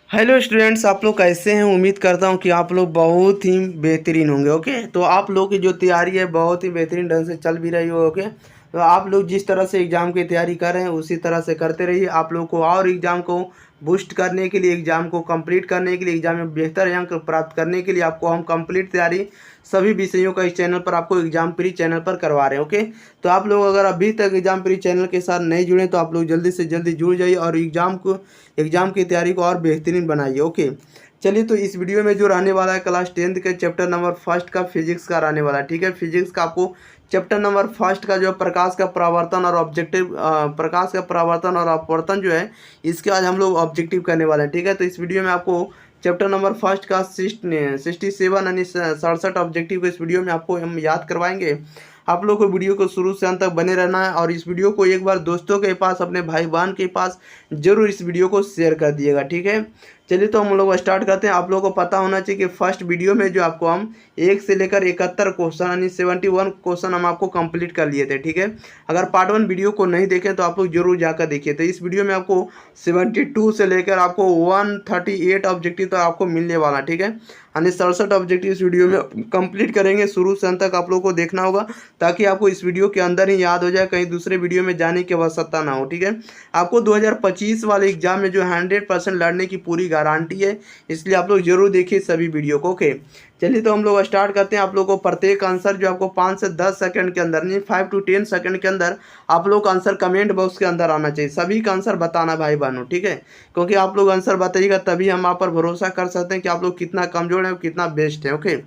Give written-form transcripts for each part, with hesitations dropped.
Hello students, आप लोग कैसे हैं। उम्मीद करता हूं कि आप लोग बहुत ही बेहतरीन होंगे। ओके, तो आप लोग की जो तैयारी है बहुत ही बेहतरीन ढंग से चल भी रही हो। ओके, तो आप लोग जिस तरह से एग्ज़ाम की तैयारी कर रहे हैं उसी तरह से करते रहिए। आप लोग को और एग्ज़ाम को बूस्ट करने के लिए, एग्ज़ाम को कंप्लीट करने के लिए, एग्ज़ाम में बेहतर अंक प्राप्त करने के लिए आपको हम कंप्लीट तैयारी सभी विषयों का इस चैनल पर आपको एग्ज़ाम प्री चैनल पर करवा रहे हैं। ओके, तो आप लोग अगर अभी तक एग्ज़ाम प्री चैनल के साथ नहीं जुड़े तो आप लोग जल्दी से जल्दी जुड़ जाइए और एग्ज़ाम की तैयारी को और बेहतरीन बनाइए। ओके, चलिए, तो इस वीडियो में जो रहने वाला है क्लास 10th के चैप्टर नंबर फर्स्ट का फिजिक्स का रहने वाला है। ठीक है, फिजिक्स का आपको चैप्टर नंबर फर्स्ट का जो प्रकाश का परावर्तन और ऑब्जेक्टिव, प्रकाश का परावर्तन और अपवर्तन जो है, इसके आज हम लोग ऑब्जेक्टिव करने वाले हैं। ठीक है, तो इस वीडियो में आपको चैप्टर नंबर फर्स्ट का 67 यानी 67 ऑब्जेक्टिव को इस वीडियो में आपको हम याद करवाएंगे। आप लोग को वीडियो को शुरू से अंत तक बने रहना है और इस वीडियो को एक बार दोस्तों के पास, अपने भाई बहन के पास जरूर इस वीडियो को शेयर कर दिएगा। ठीक है, चलिए तो हम लोग स्टार्ट करते हैं। आप लोगों को पता होना चाहिए कि फर्स्ट वीडियो में जो आपको हम 1 से लेकर 71 क्वेश्चन यानी 71 क्वेश्चन हम आपको कंप्लीट कर लिए थे। ठीक है, अगर पार्ट 1 वीडियो को नहीं देखें तो आप लोग जरूर जाकर देखिए। तो इस वीडियो में आपको 72 से लेकर आपको 138 ऑब्जेक्टिव तो आपको मिलने वाला। ठीक है, यानी 67 ऑब्जेक्टिव इस वीडियो में कंप्लीट करेंगे। शुरू से अंत तक आप लोग को देखना होगा ताकि आपको इस वीडियो के अंदर ही याद हो जाए, कहीं दूसरे वीडियो में जाने की आवश्यकता ना हो। ठीक है, आपको 2025 वाले एग्जाम में जो 100% लड़ने की पूरी गारंटी है, इसलिए आप लोग जरूर देखिए सभी वीडियो को। ओके, चलिए तो हम लोग स्टार्ट करते हैं। आप लोग को प्रत्येक आंसर जो आपको 5 से 10 सेकंड के अंदर, नहीं 5 to 10 सेकंड के अंदर आप लोग का आंसर कमेंट बॉक्स के अंदर आना चाहिए। सभी का आंसर बताना भाई बहनों। ठीक है, क्योंकि आप लोग आंसर बताइएगा तभी हम आप पर भरोसा कर सकते हैं कि आप लोग कितना कमजोर है और कितना बेस्ट है। ओके,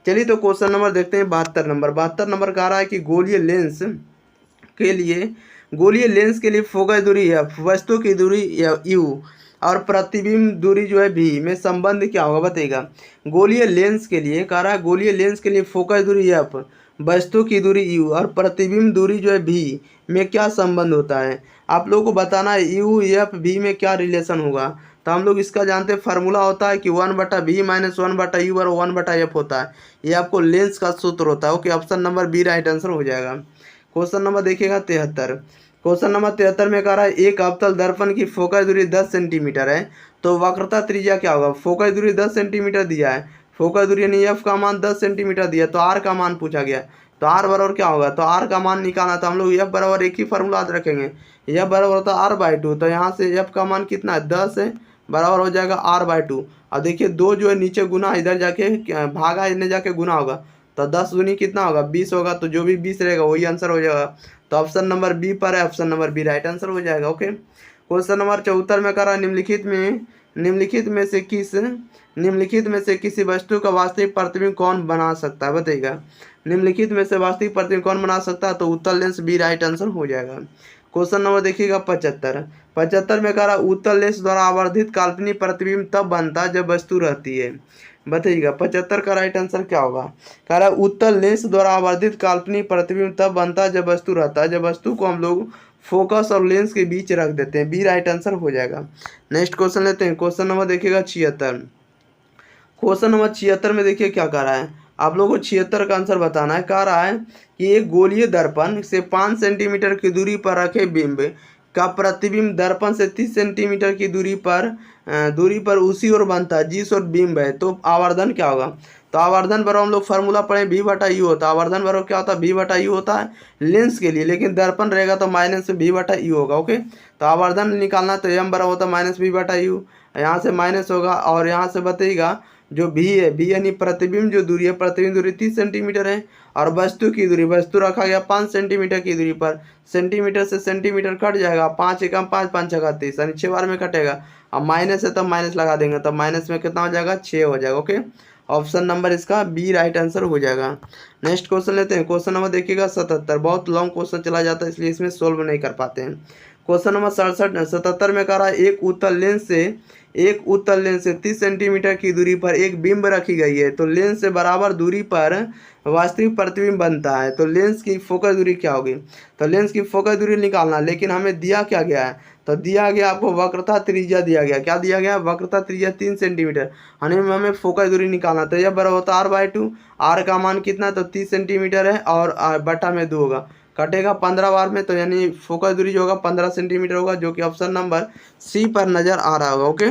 चलिए तो क्वेश्चन नंबर देखते हैं। 72 नंबर कह रहा है कि के लिए गोलीय लेंस के लिए फोकस दूरी है वस्तु की दूरी यू और प्रतिबिंब दूरी जो है भी में संबंध क्या होगा, बताइएगा। गोलीय लेंस के लिए कह रहा है, गोलीय लेंस के लिए फोकस दूरी एफ, वस्तु की दूरी यू और प्रतिबिंब दूरी जो है भी में क्या संबंध होता है। आप लोगों को बताना है यू एफ भी में क्या रिलेशन होगा। तो हम लोग इसका जानते हैं, फार्मूला होता है कि 1/v माइनस 1/u और 1/f होता है। ये आपको लेंस का सूत्र होता है। Okay, option number B right answer हो जाएगा। क्वेश्चन नंबर देखिएगा 73। क्वेश्चन नंबर 73 में कह रहा है एक अवतल दर्पण की फोकस दूरी 10 सेंटीमीटर है, तो वक्रता त्रिज्या क्या होगा। फोकस दूरी 10 सेंटीमीटर दिया है, फोकस दूरी यानी एफ का मान 10 सेंटीमीटर दिया, तो आर का मान पूछा गया। तो आर बराबर क्या होगा, तो आर का मान निकालना, तो हम लोग एफ बराबर एक ही फार्मूला याद रखेंगे, एफ बराबर होता है r/2। तो यहाँ से एफ का मान कितना है, 10 है, बराबर हो जाएगा r/2। और देखिए दो जो है नीचे गुना, इधर जाके भागा, इधर जाके गुना होगा, तो 10 दूनी कितना होगा, 20 होगा। तो जो भी 20 रहेगा वही आंसर हो जाएगा। तो ऑप्शन नंबर बी पर है, option number B right answer हो जाएगा। ओके, क्वेश्चन नंबर 74 में कह रहा है निम्नलिखित में से किसी वस्तु का वास्तविक प्रतिबिंब कौन बना सकता है, बताइएगा। निम्नलिखित में से वास्तविक प्रतिबिंब कौन बना सकता है, तो उत्तल लेंस बी राइट आंसर हो जाएगा। क्वेश्चन नंबर देखिएगा 75 में कह रहा है उत्तल लेंस द्वारा आवर्धित काल्पनिक प्रतिबिंब तब बनता है जब वस्तु रहती है, बताइएगा। 75 का राइट आंसर क्या होगा। कह रहा है उत्तल लेंस द्वारा आवर्धित काल्पनिक प्रतिबिंब तब बनता है जब वस्तु रहता है, जब वस्तु को हम लोग फोकस और लेंस के बीच रख देते हैं। बी राइट आंसर हो जाएगा। नेक्स्ट क्वेश्चन लेते हैं। क्वेश्चन नंबर देखिएगा 76। क्वेश्चन नंबर 76 में देखिए क्या कह रहा है, आप लोगों को 76 का आंसर बताना है। कह रहा है कि एक गोलीय दर्पण से 5 सेंटीमीटर की दूरी पर रखे बिंब का प्रतिबिंब दर्पण से 30 सेंटीमीटर की दूरी पर उसी ओर बनता है जिस ओर बिंब है, तो आवर्धन क्या होगा। तो आवर्धन बराबर हम लोग फार्मूला पढ़े, v/u होता है। आवर्धन बराबर क्या होता है, v/u होता है लेंस के लिए, लेकिन दर्पण रहेगा तो माइनस v/u होगा। ओके, तो आवर्धन निकालना तो m बराबर होता है माइनस v/u, यहाँ से माइनस होगा और यहाँ से बताइएगा जो भी है, भी यानी प्रतिबिंब जो दूरी है, प्रतिबिंब दूरी 30 सेंटीमीटर है और वस्तु की दूरी, वस्तु रखा गया 5 सेंटीमीटर की दूरी पर। सेंटीमीटर से सेंटीमीटर कट जाएगा, 5 एकम 5, 5 छक्का 30, यानी 6 बार में कटेगा। अब माइनस है तो माइनस लगा देंगे, तो माइनस में कितना हो जाएगा, 6 हो जाएगा। ओके, ऑप्शन नंबर इसका बी राइट आंसर हो जाएगा। नेक्स्ट क्वेश्चन लेते हैं। क्वेश्चन नंबर देखिएगा 77। बहुत लॉन्ग क्वेश्चन चला जाता है इसलिए इसमें सोल्व नहीं कर पाते हैं। क्वेश्चन नंबर 77 में कह रहा है एक उत्तल लेंस से 30 सेंटीमीटर की दूरी पर एक बिंब रखी गई है, तो लेंस से बराबर दूरी पर वास्तविक प्रतिबिंब बनता है, तो लेंस की फोकस दूरी क्या होगी। तो लेंस की फोकस दूरी निकालना, लेकिन हमें दिया क्या गया है, तो दिया गया आपको वक्रता त्रिज्या दिया गया। क्या दिया गया, वक्रता त्रिज्या 3 सेंटीमीटर, हमें फोकस दूरी निकालना। तो यह बराबर होता है r/2। आर का मान कितना, तो 30 सेंटीमीटर है और बटा में 2 होगा, कटेगा 15 बार में, तो यानी फोकस दूरी जो होगा 15 सेंटीमीटर होगा, जो कि ऑप्शन नंबर सी पर नजर आ रहा होगा। ओके,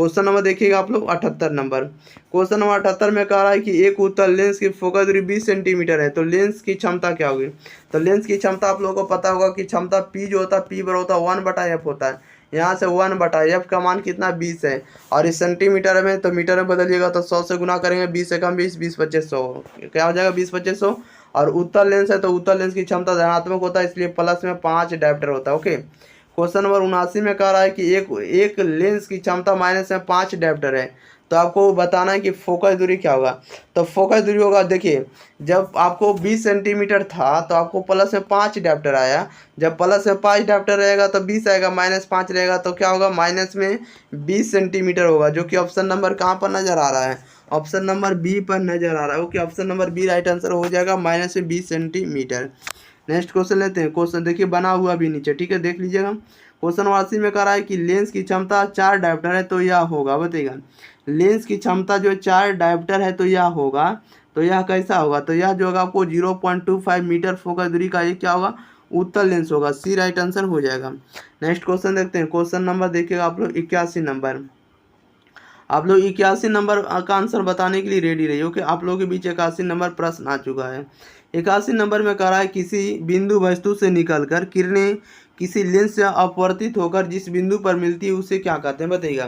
क्वेश्चन नंबर देखिएगा आप लोग 78 नंबर। क्वेश्चन नंबर 78 में कह रहा है कि एक उत्तल लेंस की फोकस दूरी 20 सेंटीमीटर है, तो लेंस की क्षमता क्या होगी। तो लेंस की क्षमता आप लोगों को पता होगा कि क्षमता पी जो होता है, पी बराबर होता है 1/f होता है। यहाँ से 1/f का मान कितना 20 है, और इस सेंटीमीटर में तो मीटर में बदलिएगा तो 100 से गुना करेंगे, 20 से कम 20, 20 25 100 क्या हो जाएगा 20 25 100। और उत्तल लेंस है तो उत्तल लेंस की क्षमता धनात्मक होता है, इसलिए प्लस में 5 डायप्टर होता है। ओके, क्वेश्चन नंबर 79 में कह रहा है कि एक लेंस की क्षमता माइनस में 5 डायप्टर है, तो आपको बताना है कि फोकस दूरी क्या होगा। तो फोकस दूरी होगा, देखिए जब आपको 20 सेंटीमीटर था तो आपको प्लस में 5 डायप्टर आया, जब प्लस में 5 डायप्टर रहेगा तो 20 आएगा, माइनस 5 रहेगा तो क्या होगा, माइनस में 20 सेंटीमीटर होगा, जो कि ऑप्शन नंबर कहाँ पर नजर आ रहा है, ऑप्शन नंबर बी पर नजर आ रहा है। Okay, option number B right answer हो जाएगा, माइनस में 20 सेंटीमीटर। नेक्स्ट क्वेश्चन लेते हैं। क्वेश्चन देखिए बना हुआ भी नीचे, ठीक है, देख लीजिएगा। क्वेश्चन 80 में कह रहा है कि लेंस की क्षमता 4 डायप्टर है, तो यह होगा, बताइएगा लेंस की क्षमता जो 4 डायप्टर है तो यह होगा, तो यह कैसा होगा, तो यह जो होगा आपको 0.25 मीटर फोकस दूरी का ये क्या होगा, उत्तल लेंस होगा। सी राइट आंसर हो जाएगा। नेक्स्ट क्वेश्चन देखते हैं। क्वेश्चन नंबर देखिएगा आप लोग 81 नंबर। आप लोग 81 नंबर का आंसर बताने के लिए रेडी रहिए। ओके, आप लोगों के बीच 81 नंबर प्रश्न आ चुका है। 81 नंबर में कह रहा है किसी बिंदु वस्तु से निकलकर किरणें किसी लेंस से अपवर्तित होकर जिस बिंदु पर मिलती है उसे क्या कहते हैं, बताइएगा।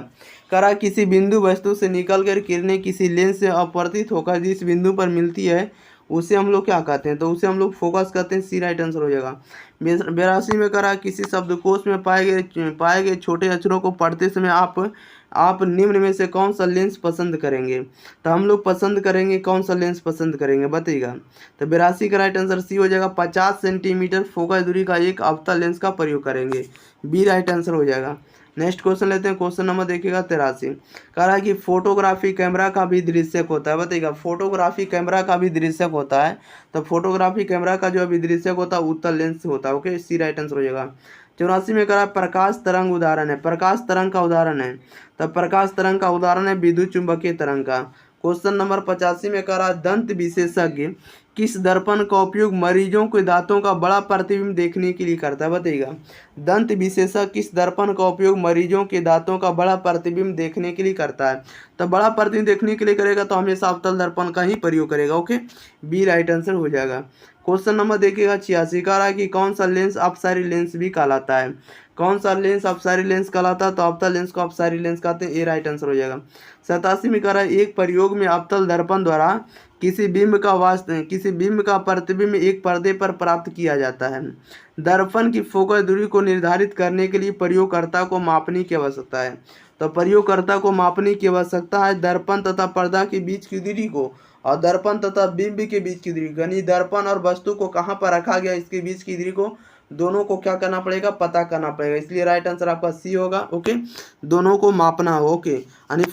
कह रहा है किसी बिंदु वस्तु से निकलकर किरणें किसी लेंस से अपवर्तित होकर जिस बिंदु पर मिलती है उसे हम लोग क्या कहते हैं, तो उसे हम लोग फोकस करते हैं। सी राइट आंसर हो जाएगा। 82 में कह रहा है किसी शब्दकोश में पाए गए छोटे अक्षरों को पढ़ते समय आप निम्न में से कौन सा लेंस पसंद करेंगे, तो हम लोग पसंद करेंगे कौन सा लेंस पसंद करेंगे, बताइएगा। तो 82 का राइट आंसर सी हो जाएगा, 50 सेंटीमीटर फोकस दूरी का एक अवतल लेंस का प्रयोग करेंगे। बी राइट आंसर हो जाएगा। नेक्स्ट क्वेश्चन लेते हैं। क्वेश्चन नंबर देखिएगा 83। कह रहा है कि फोटोग्राफी कैमरा का भी दृश्यक होता है, बताइएगा। फोटोग्राफी कैमरा का भी दृश्यक होता है, तो फोटोग्राफी कैमरा का जो अभी दृश्यक होता है उत्तल लेंस होता है। ओके, सी राइट आंसर हो जाएगा। 84 में कह रहा है प्रकाश तरंग उदाहरण है, प्रकाश तरंग का उदाहरण है, तब प्रकाश तरंग का उदाहरण है विद्युत चुंबकीय तरंग का। क्वेश्चन नंबर 85 में कह रहा है दंत विशेषज्ञ किस दर्पण का उपयोग मरीजों के दांतों का बड़ा प्रतिबिंब देखने के लिए करता है, बताइएगा। दंत विशेषज्ञ किस दर्पण का उपयोग मरीजों के दांतों का बड़ा प्रतिबिंब देखने के लिए करता है, तो बड़ा प्रतिबिंब देखने के लिए करेगा तो हमेशा अवतल दर्पण का ही प्रयोग करेगा। ओके, बी राइट आंसर हो जाएगा। क्वेश्चन नंबर देखिएगा 86। कह रहा है कि कौन सा लेंस अपसारी लेंस भी कहलाता है, कौन सा लेंस अपसारी लेंस कहलाता है, तो अवतल लेंस को अपसारी लेंस कहते हैं। ए राइट आंसर हो जाएगा। 87 में कह रहा है एक प्रयोग में अवतल दर्पण द्वारा किसी बिंब का प्रतिबिंब एक पर्दे पर प्राप्त किया जाता है। दर्पण की फोकस दूरी को निर्धारित करने के लिए प्रयोगकर्ता को मापने की आवश्यकता है, तो प्रयोगकर्ता को मापने की आवश्यकता है दर्पण तथा पर्दा के बीच की दूरी को, और दर्पण तथा बिंब के बीच की दूरी, यानी दर्पण और वस्तु को कहाँ पर रखा गया इसके बीच की दूरी को, दोनों को क्या करना पड़ेगा, पता करना पड़ेगा, इसलिए राइट आंसर आपका सी होगा। ओके, दोनों को मापना हो। ओके, यानी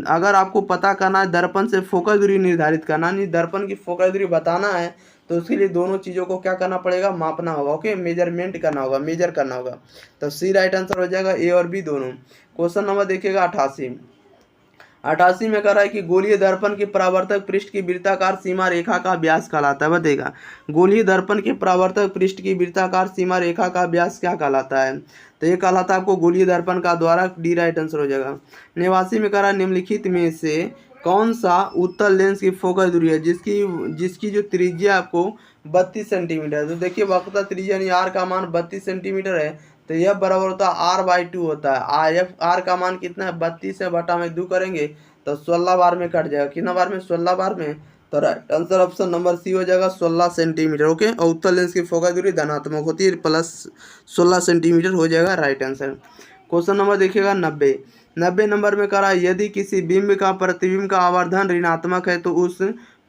अगर आपको पता करना है दर्पण से फोकस दूरी निर्धारित करना, यानी दर्पण की फोकस दूरी बताना है, तो उसके लिए दोनों चीज़ों को क्या करना पड़ेगा, मापना होगा। ओके, मेजरमेंट करना होगा, मेजर करना होगा, तो सी राइट आंसर हो जाएगा, ए और बी दोनों। क्वेश्चन नंबर देखिएगा 88 में कह रहा है कि गोलीय दर्पण के परावर्तक पृष्ठ की वृत्ताकार सीमा रेखा का व्यास कहलाता है, बताइएगा। गोलीय दर्पण के परावर्तक पृष्ठ की वृत्ताकार सीमा रेखा का व्यास क्या कहलाता है, तो ये कहलाता है आपको गोलीय दर्पण का द्वारा। डी राइट आंसर हो जाएगा। 89 में कह रहा है निम्नलिखित में से कौन सा उत्तल लेंस की फोकस दूरी है जिसकी जो त्रिज्या आपको 32 सेंटीमीटर, तो देखिए वक्रता त्रिज्या यानी आर का मान 32 सेंटीमीटर है, तो यह बराबर होता है R/2 होता है। आर का मान कितना है, 32 से बटा में 2 करेंगे तो 16 बार में कट जाएगा, कितना बार में, 16 बार में, तो right answer option number C हो जाएगा, 16 सेंटीमीटर। ओके, और उत्तल लेंस की फोकस दूरी धनात्मक होती है, प्लस 16 सेंटीमीटर हो जाएगा राइट आंसर। क्वेश्चन नंबर देखिएगा 90 नंबर में कह रहा है यदि किसी बिंब का प्रतिबिंब का आवर्धन ऋणात्मक है तो उस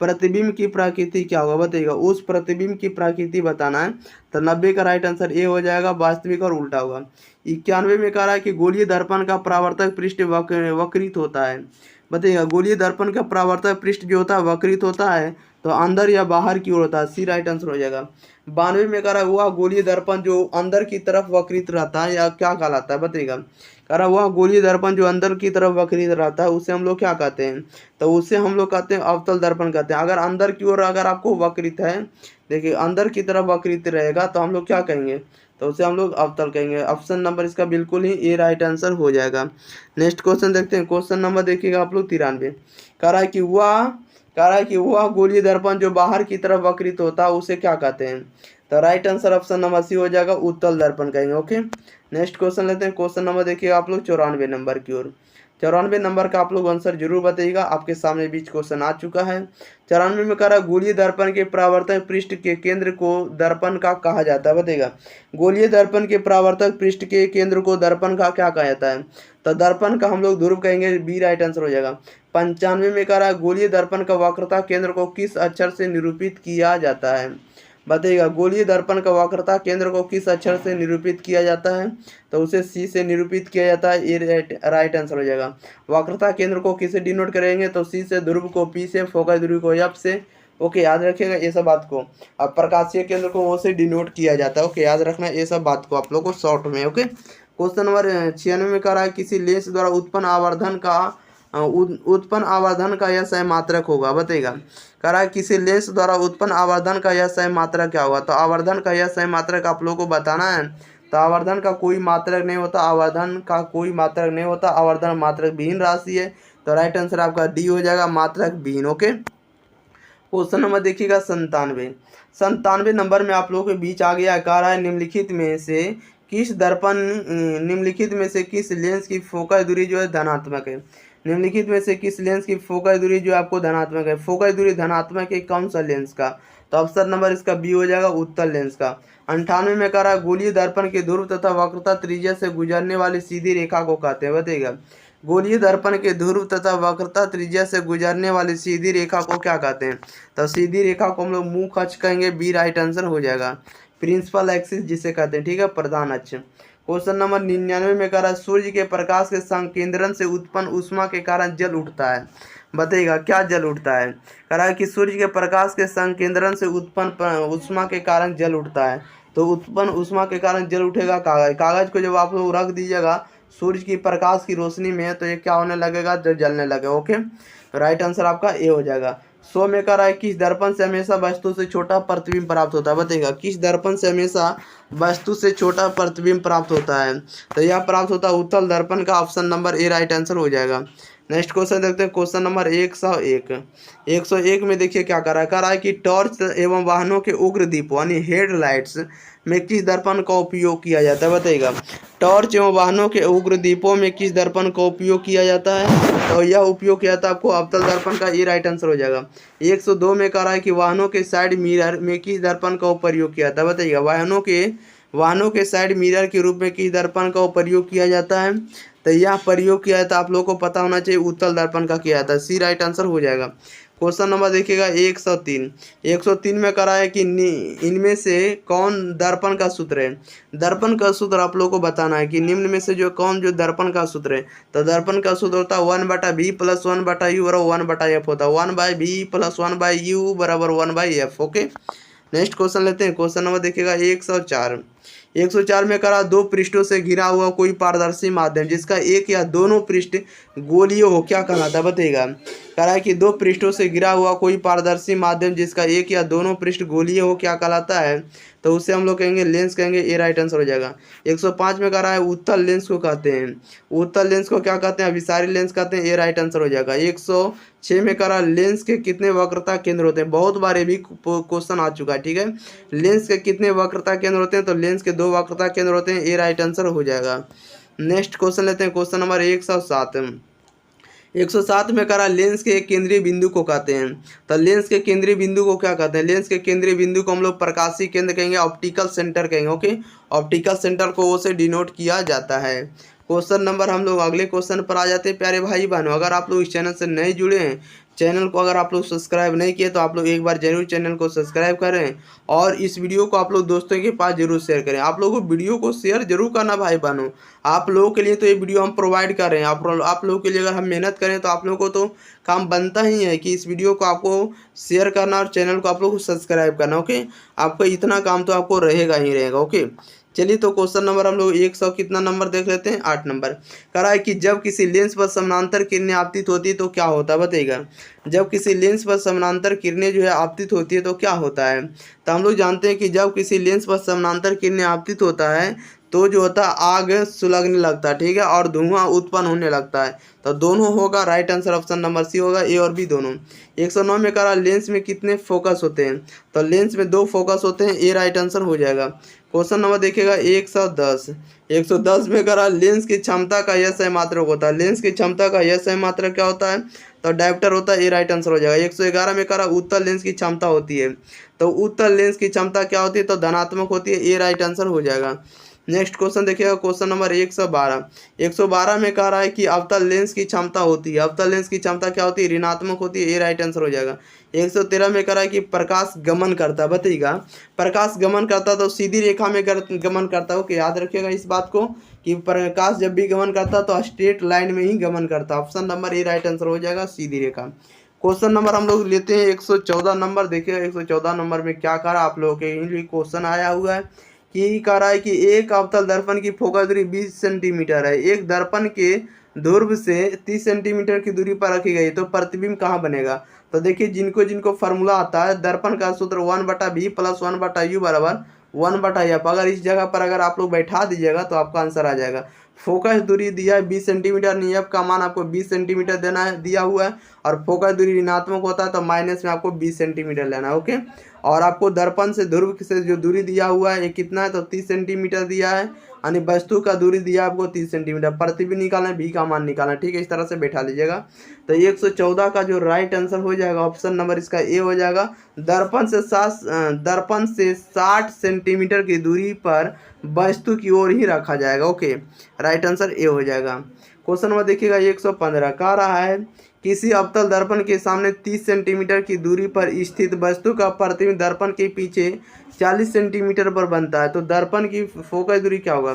प्रतिबिंब की प्रकृति क्या होगा, बताइएगा। उस प्रतिबिंब की प्रकृति बताना है, तो 90 का राइट आंसर ए हो जाएगा, वास्तविक और उल्टा होगा। 91 में कह रहा है कि गोलीय दर्पण का परावर्तक पृष्ठ वक्रित होता है, बताइएगा। गोलीय दर्पण का परावर्तक पृष्ठ जो होता है वक्रित होता है, तो अंदर या बाहर की ओर होता है। सी राइट आंसर हो जाएगा। 92 में कह रहा है वह गोलीय दर्पण जो अंदर की तरफ वक्रित रहता है या क्या कहलाता है, बताइएगा। कह रहा वह गोलीय दर्पण जो अंदर की तरफ वक्रित रहता है उसे हम लोग क्या कहते हैं, तो उसे हम लोग कहते हैं अवतल दर्पण कहते हैं। अगर अंदर की ओर अगर आपको वक्रित है, देखिए अंदर की तरफ वक्रित रहेगा तो हम लोग क्या कहेंगे, तो उसे हम लोग अवतल कहेंगे। ऑप्शन नंबर इसका बिल्कुल ही ए राइट आंसर हो जाएगा। नेक्स्ट क्वेश्चन देखते हैं। क्वेश्चन नंबर देखिएगा आप लोग 93। कह रहा है कि वह गोलीय दर्पण जो बाहर की तरफ वक्रित होता है उसे क्या कहते हैं? तो right answer option number C हो जाएगा, उत्तल दर्पण कहेंगे। ओके, नेक्स्ट क्वेश्चन लेते हैं। क्वेश्चन नंबर देखिए आप लोग 94 नंबर की ओर। 94 नंबर का आप लोग आंसर जरूर बताइएगा, आपके सामने बीच क्वेश्चन आ चुका है। 94 में कह रहा है गोलीय दर्पण के परावर्तक पृष्ठ के केंद्र को दर्पण का कहा जाता है। बताइएगा गोलीय दर्पण के परावर्तक पृष्ठ के केंद्र को दर्पण का क्या कहा जाता है? तो दर्पण का हम लोग ध्रुव कहेंगे, बी राइट आंसर हो जाएगा। 95 में कह रहा है गोलीय दर्पण का वक्रता केंद्र को किस अक्षर से निरूपित किया जाता है? बताइएगा गोलीय दर्पण का वक्रता केंद्र को किस अक्षर से निरूपित किया जाता है? तो उसे सी से निरूपित किया जाता है, ये राइट आंसर हो जाएगा। वक्रता केंद्र को किसे डिनोट करेंगे? तो सी से, ध्रुव को पी से, फोकस ध्रुव को एफ से। ओके, याद रखिएगा ये सब बात को। अब प्रकाशीय केंद्र को वो से डिनोट किया जाता है। ओके, याद रखना ये सब बात को आप लोग को शॉर्ट में। ओके, क्वेश्चन नंबर 96 में कह रहा है किसी लेंस द्वारा उत्पन्न आवर्धन का यह सैमात्रक होगा। बताइएगा कह रहा है किसी लेंस द्वारा उत्पन्न आवर्धन का यह सैमात्रक क्या होगा? तो आवर्धन का यह सैमात्रक आप लोगों को बताना है। तो आवर्धन का कोई मात्रक नहीं होता, आवर्धन मात्रक विहीन राशि है। तो राइट आंसर आपका डी हो जाएगा, मात्रक विहीन। ओके, क्वेश्चन नंबर देखिएगा 97 नंबर में आप लोगों के बीच आ गया। कह रहा है निम्नलिखित में से किस लेंस की फोकस दूरी जो है धनात्मक है? निम्नलिखित में से किस लेंस की फोकस दूरी जो आपको धनात्मक है? फोकस दूरी धनात्मक है कौन सा लेंस का? तो ऑप्शन नंबर इसका बी हो जाएगा, उत्तल लेंस का। 98 में कह रहा है गोलीय दर्पण के ध्रुव तथा वक्रता त्रिज्या से गुजरने वाली सीधी रेखा को कहते हैं। बताइएगा गोलीय दर्पण के ध्रुव तथा वक्रता त्रिज्या से गुजरने वाली सीधी रेखा को क्या कहते हैं? तो सीधी रेखा को हम लोग मुख अक्ष कहेंगे, बी राइट आंसर हो जाएगा। प्रिंसिपल एक्सिस जिसे कहते हैं, ठीक है, प्रधान अक्ष। क्वेश्चन नंबर 99 में कह रहा है सूर्य के प्रकाश के संकेंद्रण से उत्पन्न ऊष्मा के कारण जल उठता है। बताइएगा क्या जल उठता है? कह रहा है कि सूर्य के प्रकाश के संकेंद्रण से उत्पन्न ऊष्मा के कारण जल उठता है। तो उत्पन्न ऊष्मा के कारण जल उठेगा कागज को जब आप लोग रख दीजिएगा सूर्य की प्रकाश की रोशनी में, तो ये क्या होने लगेगा? जो जलने लगेगा। ओके, राइट आंसर आपका ए हो जाएगा। 100 में कह रहा है किस दर्पण से हमेशा वस्तु से छोटा प्रतिबिंब प्राप्त होता है? बताइएगा किस दर्पण से हमेशा वस्तु से छोटा प्रतिबिंब प्राप्त होता है? तो यह प्राप्त होता है उत्तल दर्पण का। Option number A right answer हो जाएगा। नेक्स्ट क्वेश्चन देखते हैं। क्वेश्चन नंबर 101 में देखिए क्या कर रहा है कि टॉर्च एवं वाहनों के उग्र दीपों यानी हेडलाइट्स में किस दर्पण का उपयोग किया जाता है? बताइएगा टॉर्च एवं वाहनों के उग्र दीपों में किस दर्पण का उपयोग किया जाता है? तो यह उपयोग किया जाता है आपको अवतल दर्पण का, ये राइट आंसर हो जाएगा। 102 में कह रहा है कि वाहनों के साइड मिरर में किस दर्पण का प्रयोग किया जाता है? बताइएगा वाहनों के साइड मिरर के रूप में किस दर्पण का प्रयोग किया जाता है? तो यह प्रयोग किया जाता है, आप लोगों को पता होना चाहिए, उत्तल दर्पण का किया जाता है, सी राइट आंसर हो जाएगा। क्वेश्चन नंबर देखिएगा 103 में करा है कि इनमें से कौन दर्पण का सूत्र है? दर्पण का सूत्र आप लोगों को बताना है कि निम्न में से जो दर्पण का सूत्र है। तो दर्पण का सूत्र होता है 1/b + 1/u और 1/f होता है। 1/b + 1/u = 1/f। Okay, next question लेते हैं। क्वेश्चन नंबर देखिएगा 104 में करा दो पृष्ठों से घिरा हुआ कोई पारदर्शी माध्यम जिसका एक या दोनों पृष्ठ गोलीय हो, क्या कहलाता है? बताइएगा कह रहा है कि दो पृष्ठों से घिरा हुआ कोई पारदर्शी माध्यम जिसका एक या दोनों पृष्ठ गोलीय हो, क्या कहलाता है? तो उससे हम लोग कहेंगे लेंस कहेंगे, ये राइट आंसर हो जाएगा। 105 में कह रहा है उत्तल लेंस को कहते हैं। उत्तल लेंस को क्या कहते हैं? अभिसारी लेंस कहते हैं, ये राइट आंसर हो जाएगा। 106 में कह रहा है लेंस के कितने वक्रता केंद्र होते हैं? बहुत बार ये भी क्वेश्चन आ चुका है, ठीक है। लेंस के कितने वक्रता केंद्र होते हैं? तो लेंस के 2 वक्रता केंद्र होते हैं, ये राइट आंसर हो जाएगा। नेक्स्ट क्वेश्चन लेते हैं। क्वेश्चन नंबर 107 में करा लेंस के केंद्रीय बिंदु को कहते हैं। तो लेंस के केंद्रीय बिंदु को क्या कहते हैं? लेंस के केंद्रीय बिंदु को हम लोग प्रकाशीय केंद्र कहेंगे, ऑप्टिकल सेंटर कहेंगे। ओके, ऑप्टिकल सेंटर को वो से डिनोट किया जाता है। क्वेश्चन नंबर हम लोग अगले क्वेश्चन पर आ जाते हैं। प्यारे भाई बहनों, अगर आप लोग इस चैनल से नहीं जुड़े हैं, चैनल को अगर आप लोग सब्सक्राइब नहीं किए तो आप लोग एक बार जरूर चैनल को सब्सक्राइब करें और इस वीडियो को आप लोग दोस्तों के पास जरूर शेयर करें। आप लोगों को वीडियो को शेयर जरूर करना भाई बहनों, आप लोगों के लिए तो ये वीडियो हम प्रोवाइड कर रहे हैं। आप लोगों के लिए अगर हम मेहनत करें तो आप लोगों को तो काम बनता ही है कि इस वीडियो को आपको शेयर करना और चैनल को आप लोग को सब्सक्राइब करना। ओके, आपका इतना काम तो आपको रहेगा ही रहेगा। ओके, चलिए तो क्वेश्चन नंबर हम लोग 100 कितना नंबर देख लेते हैं, 8 नंबर। कह रहा है कि जब किसी लेंस पर समानांतर किरणें आपतित होती है तो क्या होता है, बताइएगा। जब किसी लेंस पर समानांतर किरणें जो है आपतित होती है तो क्या होता है। तो हम लोग जानते हैं कि जब किसी लेंस पर समानांतर किरणें आपतित होता है तो जो होता है आग सुलगने लगता है, ठीक है, और धुआं उत्पन्न होने लगता है। तो दोनों होगा, right answer option number C होगा, ए और बी दोनों। 109 में कह रहा लेंस में कितने फोकस होते हैं। तो लेंस में 2 फोकस होते हैं, ए राइट आंसर हो जाएगा। क्वेश्चन नंबर देखिएगा 110। 110 में कह रहा लेंस की क्षमता का यह सही मात्रक होता है। लेंस की क्षमता का यह सही मात्रक क्या होता है, तो डायोप्टर होता है, ए राइट आंसर हो जाएगा। 111 में कह रहा उत्तल लेंस की क्षमता होती है। तो उत्तल लेंस की क्षमता क्या होती है, तो धनात्मक होती है, ए राइट आंसर हो जाएगा। नेक्स्ट क्वेश्चन देखिएगा क्वेश्चन नंबर 112। 112 में कह रहा है कि अवतल लेंस की क्षमता होती है। अवतल लेंस की क्षमता क्या होती है, ऋणात्मक होती है, ए राइट आंसर हो जाएगा। 113 में कह रहा है कि प्रकाश गमन करता है, बताइएगा। प्रकाश गमन करता तो सीधी रेखा में गमन करता हो, कि याद रखिएगा इस बात को कि प्रकाश जब भी गमन करता तो स्ट्रेट लाइन में ही गमन करता। Option number A right answer हो जाएगा, सीधी रेखा। क्वेश्चन नंबर हम लोग लेते हैं 114 नंबर। देखिए 114 नंबर में क्या करा आप लोगों के लिए क्वेश्चन आया हुआ है कि कह रहा है कि एक अवतल दर्पण की फोकस दूरी 20 सेंटीमीटर है। एक दर्पण के ध्रुव से 30 सेंटीमीटर की दूरी पर रखी गई, तो प्रतिबिंब कहाँ बनेगा। तो देखिए जिनको जिनको फार्मूला आता है, दर्पण का सूत्र 1/b प्लस 1/u बराबर 1/f। अगर इस जगह पर अगर आप लोग बैठा दीजिएगा तो आपका आंसर आ जाएगा। फोकस दूरी दिया है 20 सेंटीमीटर, नियप का मान आपको 20 सेंटीमीटर देना है, दिया हुआ है। और फोकस दूरी ऋणात्मक होता है तो माइनस में आपको 20 सेंटीमीटर लेना है, ओके। और आपको दर्पण से ध्रुव से जो दूरी दिया हुआ है ये कितना है, तो 30 सेंटीमीटर दिया है। यानी वस्तु का दूरी दिया है आपको 30 सेंटीमीटर। प्रतिबिंब निकालना है, भी का मान निकालना है, ठीक है, इस तरह से बैठा लीजिएगा। तो 114 का जो राइट आंसर हो जाएगा ऑप्शन नंबर इसका ए हो जाएगा। दर्पण से 60 सेंटीमीटर की दूरी पर वस्तु की ओर ही रखा जाएगा, ओके, राइट आंसर ए हो जाएगा। क्वेश्चन नंबर देखिएगा 115 कह रहा है किसी अवतल दर्पण के सामने 30 सेंटीमीटर की दूरी पर स्थित वस्तु का प्रतिबिंब दर्पण के पीछे 40 सेंटीमीटर पर बनता है, तो दर्पण की फोकस दूरी क्या होगा।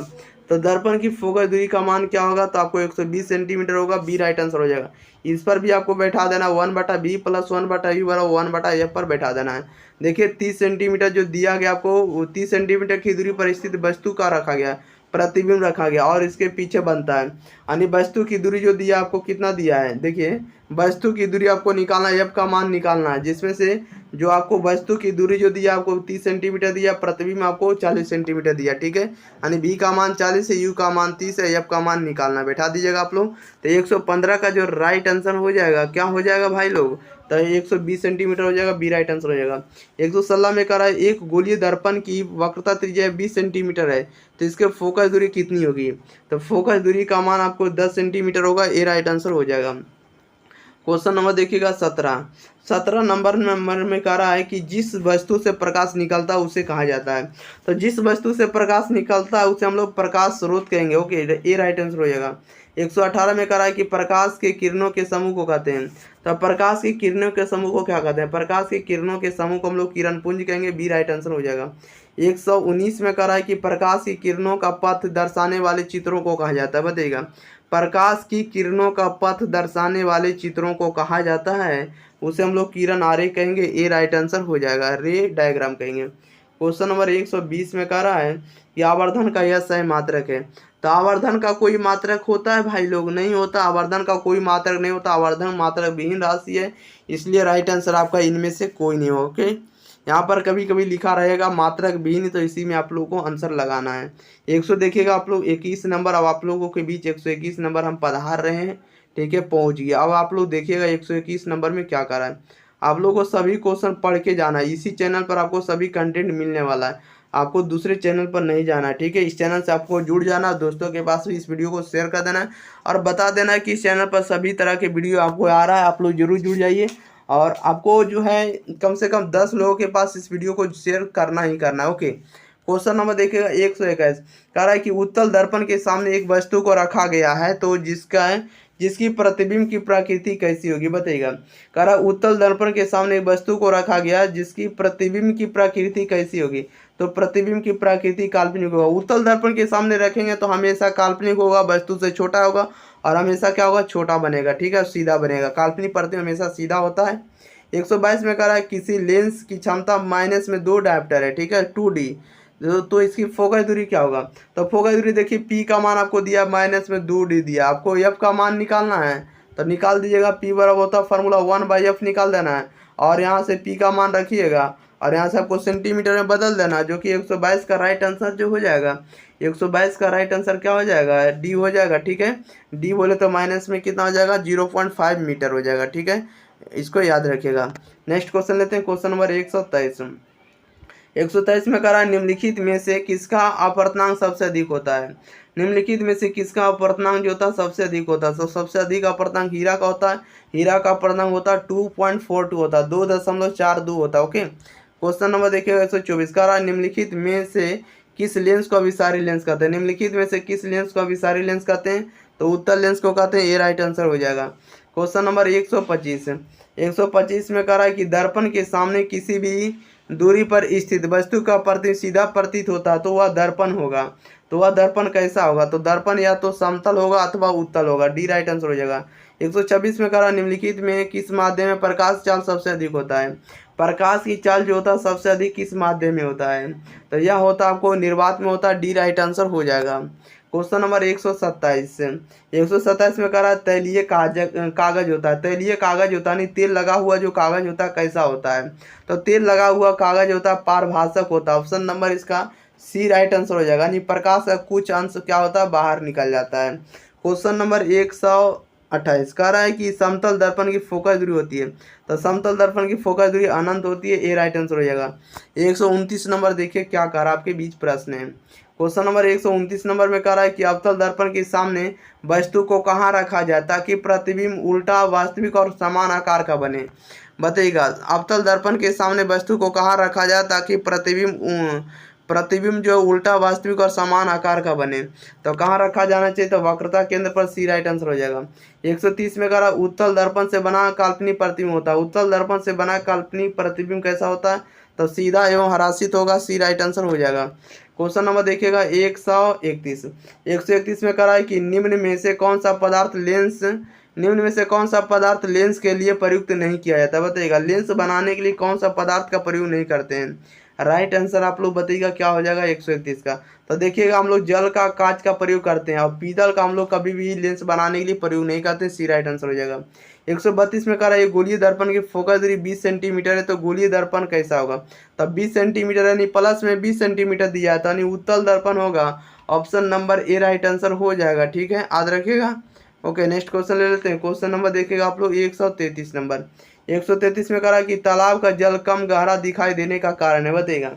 तो दर्पण की फोकस दूरी का मान क्या होगा, तो आपको 120 सेंटीमीटर होगा, बी राइट आंसर हो जाएगा। इस पर भी आपको बैठा देना 1/b प्लस 1/u बराबर 1/f पर बैठा देना है। देखिए 30 सेंटीमीटर जो दिया गया आपको, 30 सेंटीमीटर की दूरी पर स्थित वस्तु का रखा गया, प्रतिबिंब रखा गया और इसके पीछे बनता है। यानी वस्तु की दूरी जो दिया आपको कितना दिया है, देखिए वस्तु की दूरी आपको निकालना है, एफ का मान निकालना है, जिसमें से जो आपको वस्तु की दूरी जो दिया आपको 30 सेंटीमीटर दिया, प्रतिबिंब आपको 40 सेंटीमीटर दिया, ठीक है। यानी बी का मान 40 है, यू का मान 30 है, एफ का मान निकालना, बैठा दीजिएगा आप लोग। तो 115 का जो राइट आंसर हो जाएगा क्या हो जाएगा भाई लोग, तो 120 सेंटीमीटर हो जाएगा, बी राइट आंसर हो जाएगा। 116 में कह रहा है एक गोलीय दर्पण की वक्रता त्रिज्या 20 सेंटीमीटर है, तो इसके फोकस दूरी कितनी होगी। तो फोकस दूरी का मान आपको 10 सेंटीमीटर होगा, ए राइट आंसर हो जाएगा। क्वेश्चन नंबर देखिएगा 17 नंबर में कह रहा है कि जिस वस्तु से प्रकाश निकलता है उसे कहा जाता है। तो जिस वस्तु से प्रकाश निकलता है उसे हम लोग प्रकाश स्रोत कहेंगे, ओके, ए राइट आंसर हो जाएगा। 118 में कह रहा है कि प्रकाश के किरणों के समूह को कहते हैं। तो प्रकाश की किरणों के समूह को क्या कहते हैं, प्रकाश की किरणों के समूह को हम लोग किरण पुंज कहेंगे, बी राइट आंसर हो जाएगा। 119 में कह रहा है कि प्रकाश की किरणों का पथ दर्शाने वाले चित्रों को कहा जाता है, बताइएगा। प्रकाश की किरणों का पथ दर्शाने वाले चित्रों को कहा जाता है, उसे हम लोग किरण आरेख कहेंगे, ए राइट आंसर हो जाएगा, रे डायग्राम कहेंगे। क्वेश्चन नंबर 120 में कह रहा है कि आवर्धन का यह सही मात्रक है। तो आवर्धन का कोई मात्रक होता है भाई लोग, नहीं होता, आवर्धन का कोई मात्रक नहीं होता, आवर्धन मात्रक विहीन राशि है, इसलिए राइट आंसर आपका इनमें से कोई नहीं हो, ओके। यहाँ पर कभी कभी लिखा रहेगा मात्रक विहीन, तो इसी में आप लोगों को आंसर लगाना है। 100 देखिएगा आप लोग 21 नंबर, अब आप लोगों के बीच 121 नंबर हम पधार रहे हैं, ठीक है, पहुँच गया। अब आप लोग देखिएगा 121 नंबर में क्या करा है। आप लोगों को सभी क्वेश्चन पढ़ के जाना है, इसी चैनल पर आपको सभी कंटेंट मिलने वाला है, आपको दूसरे चैनल पर नहीं जाना है, ठीक है। इस चैनल से आपको जुड़ जाना, दोस्तों के पास भी इस वीडियो को शेयर कर देना है और बता देना है कि इस चैनल पर सभी तरह के वीडियो आपको आ रहा है, आप लोग जरूर जुड़ जाइए। और आपको जो है कम से कम 10 लोगों के पास इस वीडियो को शेयर करना ही करना है, ओके। क्वेश्चन नंबर देखिएगा 121 कह रहा है कि उत्तल दर्पण के सामने एक वस्तु को रखा गया है, तो जिसकी प्रतिबिंब की प्रकृति कैसी होगी, बताइएगा। कह रहा उत्तल दर्पण के सामने एक वस्तु को रखा गया जिसकी प्रतिबिंब की प्रकृति कैसी होगी। तो प्रतिबिंब की प्रकृति काल्पनिक होगा। उत्तल दर्पण के सामने रखेंगे तो हमेशा काल्पनिक होगा, वस्तु से छोटा होगा और हमेशा क्या होगा, छोटा बनेगा, ठीक है, सीधा बनेगा। काल्पनिक प्रतिबिंब हमेशा सीधा होता है। 122 में कह रहा है किसी लेंस की क्षमता -2 डायोप्टर है, ठीक है, 2D। तो इसकी फोकस दूरी क्या होगा? तो फोकस दूरी देखिए, पी का मान आपको दिया -2d दिया, आपको एफ का मान निकालना है तो निकाल दीजिएगा। पी बराबर होता है फार्मूला 1/f निकाल देना है और यहाँ से पी का मान रखिएगा और यहाँ से आपको सेंटीमीटर में बदल देना, जो कि 122 का राइट आंसर जो हो जाएगा। 122 का राइट आंसर क्या हो जाएगा? डी हो जाएगा। ठीक है, डी बोले तो माइनस में कितना हो जाएगा? 0.5 मीटर हो जाएगा। ठीक है, इसको याद रखिएगा। नेक्स्ट क्वेश्चन लेते हैं, क्वेश्चन नंबर 123। 123 में करा, निम्नलिखित में से किसका अपवर्तनांक सबसे अधिक होता है? निम्नलिखित में से किसका अपवर्तनांक जो होता है सबसे अधिक होता है? तो सबसे अधिक अपवर्तनांक हीरा का होता है। हीरा का अपवर्तनांक होता है 2.42 होता है, 2.42 होता है। ओके, क्वेश्चन नंबर देखिएगा 124 का, निम्नलिखित में से किस लेंस को अभिसारी लेंस कहते हैं? निम्नलिखित में से किस लेंस को अभिसारी लेंस कहते हैं? तो उत्तर लेंस को कहते हैं, ये राइट आंसर हो जाएगा। Question number 125। 125 में कह रहा है कि दर्पण के सामने किसी भी दूरी पर स्थित वस्तु का सीधा प्रतीत होता है तो वह दर्पण होगा। तो वह दर्पण कैसा होगा? तो दर्पण या तो समतल होगा अथवा उत्तल होगा, डी राइट आंसर हो जाएगा। 126 में कह रहा, निम्नलिखित में किस माध्यम में प्रकाश चाल सबसे अधिक होता है? प्रकाश की चाल जो होता है सबसे अधिक किस माध्यम में होता है? तो यह होता आपको निर्वात में होता है, डी राइट आंसर हो जाएगा। Question number 127। 127 में कह रहा है तैलीय कागज होता है। तैलीय कागज होता है, नहीं तेल लगा हुआ जो कागज होता है कैसा होता है? तो तेल लगा हुआ कागज होता है, पारभाषक होता है। ऑप्शन नंबर इसका सी राइट आंसर हो जाएगा। नहीं, प्रकाश का कुछ अंश क्या होता है? बाहर निकल जाता है। क्वेश्चन नंबर 128 कह रहा है कि समतल दर्पण की फोकस दूरी होती है। तो समतल दर्पण की फोकस दूरी अनंत होती है, ए राइट आंसर हो जाएगा। 129 नंबर देखिए क्या कह रहा है, आपके बीच प्रश्न है। क्वेश्चन नंबर 129 नंबर में कह रहा है कि अवतल दर्पण के सामने वस्तु को कहाँ रखा जाए ताकि प्रतिबिंब उल्टा, वास्तविक और समान आकार का बने? बताइएगा, अवतल दर्पण के सामने वस्तु को कहाँ रखा जाए ताकि प्रतिबिंब जो उल्टा, वास्तविक और समान आकार का बने? तो कहाँ रखा जाना चाहिए? तो वक्रता केंद्र पर, सी राइट आंसर हो जाएगा। 130 में कह रहा उत्तल दर्पण से बना काल्पनिक प्रतिबिंब होता है। उत्तल दर्पण से बना काल्पनिक प्रतिबिंब कैसा होता है? तो सीधा एवं हरासित होगा, सी राइट आंसर हो जाएगा। क्वेश्चन नंबर देखिएगा 131। 131 में कह रहा है कि निम्न में से कौन सा पदार्थ लेंस के लिए प्रयुक्त नहीं किया जाता? बताइएगा, लेंस बनाने के लिए कौन सा पदार्थ का प्रयोग नहीं करते हैं? राइट आंसर आप लोग बताइएगा क्या हो जाएगा 131 का? तो देखिएगा, हम लोग जल का, कांच का प्रयोग करते हैं और पीतल का हम लोग कभी भी लेंस बनाने के लिए प्रयोग नहीं करते, सी राइट आंसर हो जाएगा। 132 में कह रहा है गोलीय दर्पण की फोकस दूरी 20 सेंटीमीटर है, तो गोलीय दर्पण कैसा होगा? तब 20 सेंटीमीटर यानी प्लस में 20 सेंटीमीटर दिया है, तो यानी उत्तल दर्पण होगा। Option number A right answer हो जाएगा। ठीक है, याद रखिएगा। ओके, नेक्स्ट क्वेश्चन ले लेते हैं। क्वेश्चन नंबर देखिएगा आप लोग 133 नंबर। 133 में कह रहा है कि तालाब का जल कम गहरा दिखाई देने का कारण है। बताइएगा,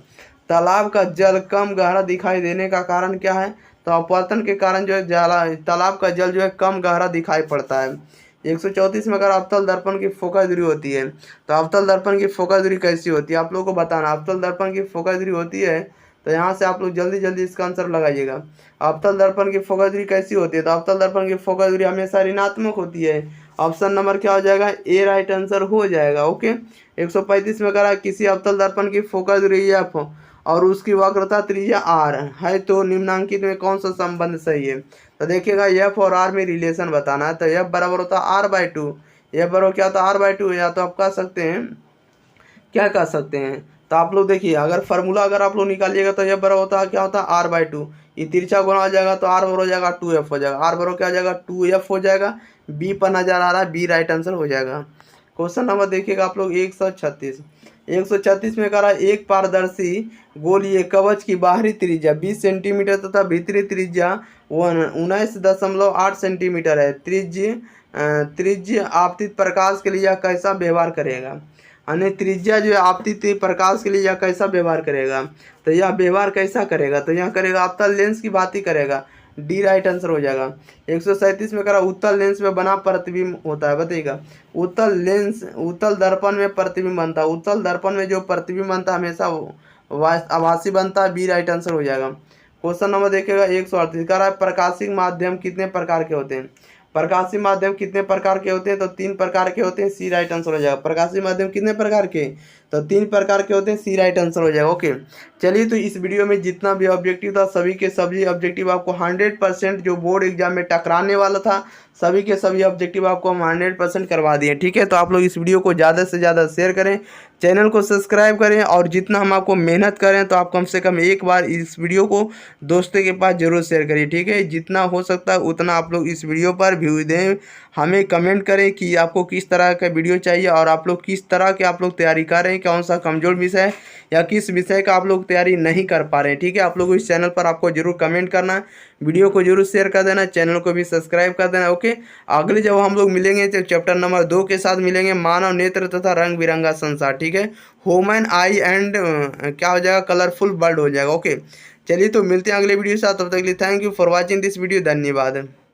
तालाब का जल कम गहरा दिखाई देने का कारण क्या है? तो अपवर्तन के कारण जो है तालाब का जल जो है कम गहरा दिखाई पड़ता है। 134 में अगर अवतल दर्पण की फोकस दूरी होती है, तो अवतल दर्पण की फोकस दूरी कैसी होती है आप लोगों को बताना। अवतल दर्पण की फोकस दूरी होती है, तो यहाँ से आप लोग जल्दी जल्दी इसका आंसर लगाइएगा। अवतल दर्पण की फोकस दूरी कैसी होती है? तो अवतल दर्पण की फोकस दूरी हमेशा ऋणात्मक होती है। ऑप्शन नंबर क्या हो जाएगा? ए राइट आंसर हो जाएगा। ओके, 135 में कह रहा है किसी अवतल दर्पण की फोकस दूरी एफ और उसकी वक्रता त्रिज्या आर है, तो निम्नांकित में कौन सा संबंध सही है? तो देखिएगा, एफ और आर में रिलेशन बताना है। तो एफ बराबर होता है r/2। एफ बराबर क्या होता है? r/2। या तो आप कह सकते हैं, क्या कह सकते हैं? तो आप लोग देखिए, अगर फार्मूला अगर आप लोग निकालिएगा तो एफ बराबर होता है, क्या होता है? r/2। ये तिरछा गुणा हो जाएगा तो r बराबर हो जाएगा 2f हो जाएगा। r बराबर क्या हो जाएगा? 2f हो जाएगा। बी पर नजर आ रहा है, बी राइट आंसर हो जाएगा। क्वेश्चन नंबर देखिएगा आप लोग 136। 136 में कह रहा है एक पारदर्शी गोलीय कवच की बाहरी त्रिज्या 20 सेंटीमीटर तथा भीतरी त्रिज्या 19.8 सेंटीमीटर है। त्रिज्य आपतित प्रकाश के लिए यह कैसा व्यवहार करेगा? यानी त्रिज्या जो है आपतित प्रकाश के लिए यह कैसा व्यवहार करेगा? तो यह व्यवहार कैसा करेगा? तो यह करेगा अवतल लेंस की भांति करेगा, डी राइट आंसर हो जाएगा। 137 में करा उत्तल लेंस में बना प्रतिबिंब होता है। बताइएगा, उत्तल दर्पण में प्रतिबिंब बनता है। उत्तल दर्पण में जो प्रतिबिंब बनता है हमेशा आभासी बनता है, बी राइट आंसर हो जाएगा। क्वेश्चन नंबर देखिएगा 138 कह रहा है प्रकाशिक माध्यम कितने प्रकार के होते हैं? प्रकाशीय माध्यम कितने प्रकार के होते हैं? तो 3 प्रकार के होते हैं, सी राइट आंसर हो जाएगा। प्रकाशीय माध्यम कितने प्रकार के? तो 3 प्रकार के होते हैं, सी राइट आंसर हो जाएगा। ओके, चलिए तो इस वीडियो में जितना भी ऑब्जेक्टिव था सभी के सभी ऑब्जेक्टिव आपको 100% जो बोर्ड एग्जाम में टकराने वाला था सभी के सभी ऑब्जेक्टिव आपको हम 100% करवा दिए। ठीक है, तो आप लोग इस वीडियो को ज़्यादा से ज़्यादा शेयर करें, चैनल को सब्सक्राइब करें, और जितना हम आपको मेहनत करें तो आप कम से कम एक बार इस वीडियो को दोस्तों के पास जरूर शेयर करिए। ठीक है, जितना हो सकता है उतना आप लोग इस वीडियो पर व्यू दें, हमें कमेंट करें कि आपको किस तरह का वीडियो चाहिए और आप लोग किस तरह के आप लोग तैयारी कर रहे हैं, कौन सा कमजोर विषय है या किस विषय का आप लोग तैयारी नहीं कर पा रहे हैं। ठीक है, आप लोग इस चैनल पर आपको जरूर कमेंट करना है, वीडियो को जरूर शेयर कर देना, चैनल को भी सब्सक्राइब कर देना। ओके, अगले जब हम लोग मिलेंगे तो चैप्टर नंबर 2 के साथ मिलेंगे, मानव नेत्र तथा रंग बिरंगा संसार। ठीक है, ह्यूमन आई एंड क्या हो जाएगा, कलरफुल बर्ड हो जाएगा। ओके, चलिए तो मिलते हैं अगले वीडियो के साथ, तब तक के लिए thank you for watching this video, धन्यवाद।